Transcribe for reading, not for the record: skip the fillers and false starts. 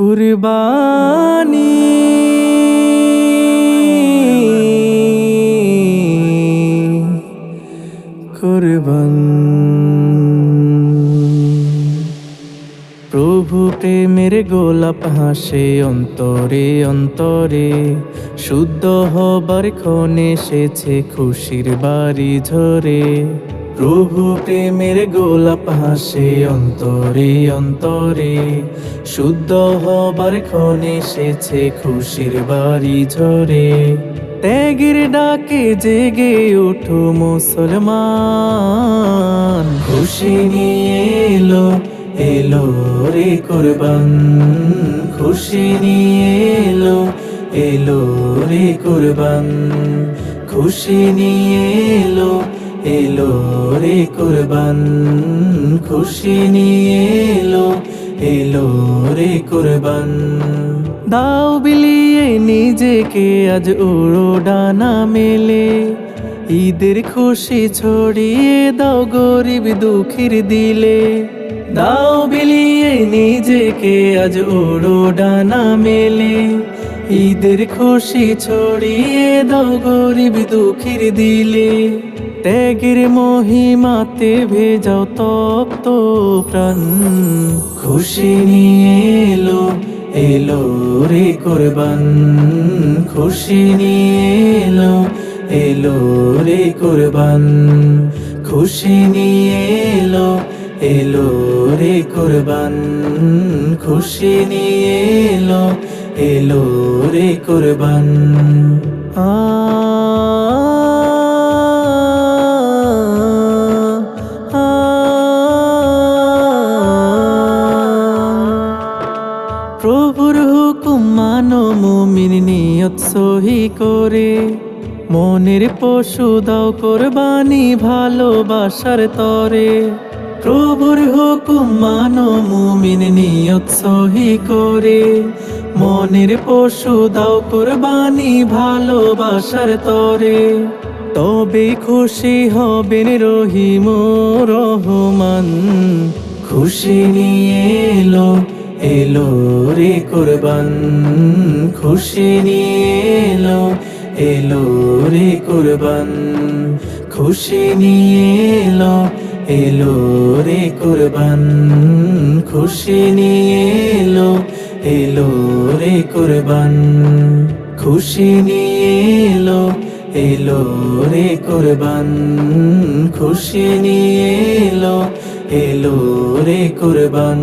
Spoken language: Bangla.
কুরবানি কুরবান। প্রভু প্রেমের গোলাপ হাসে অন্তরে অন্তরে, শুদ্ধ হবার ক্ষণে এসেছে খুশির বাড়ি ঝরে। প্রভু প্রেমের গোলাপ হাসে অন্তরে অন্তরে, শুদ্ধ হবার ক্ষণে এসেছে খুশির বাড়ি ঝরে। ত্যাগের ডাকে জেগে ওঠো মুসলমান, খুশি নিয়ে এলো এলো রে কুরবান। খুশি নিয়ে এলো এলো রে কুরবান। খুশি নিয়ে এলো এলো রে কুরবান। খুশি নিয়ে এলো এলো রে কুরবান। দাও বিলিয়ে নিজেকে আজ উড়ো ডানা মেলে, ঈদের খুশি ছড়িয়ে দাও গরিব দুঃখীর দিলে। দাও বিলিয়ে নিজেকে আজ উড়ো ডানা মেলে, ঈদের খুশি ছড়িয়ে দাও গরিব দুঃখীর দিলে। ত্যাগের মহিমাতে ভেজাও তপ্ত প্রাণ, খুশি নিয়ে এলো এলো রে কুরবান। খুশি নিয়ে এলো এলো রে কুরবান। খুশি নিয়ে এলো এলো রে কুরবান। খুশি নিয়ে এলো এলো রে কুরবান। প্রভুর হুকুম মানো মুমিন নিয়ত সহি করে, মনের পশু দাও কুরবানি ভালোবাসার তরে। প্রভুর হুকুম মানো মুমিন নিয়ত সহি করে, মনের পশু দাও কুরবানি ভালোবাসার তরে। তবে খুশি হবেন রহিম রহমান, খুশি নিয়ে এলো এলো রে কুরবান। খুশি নিয়ে এলো এলো রে কুরবান। খুশি নিয়ে এলো এলো রে কুরবান। খুশি নিয়ে এলো এলো রে কুরবান। খুশি নিয়ে এলো এলো রে কুরবান। খুশি নিয়ে এলো এলো রে কুরবান।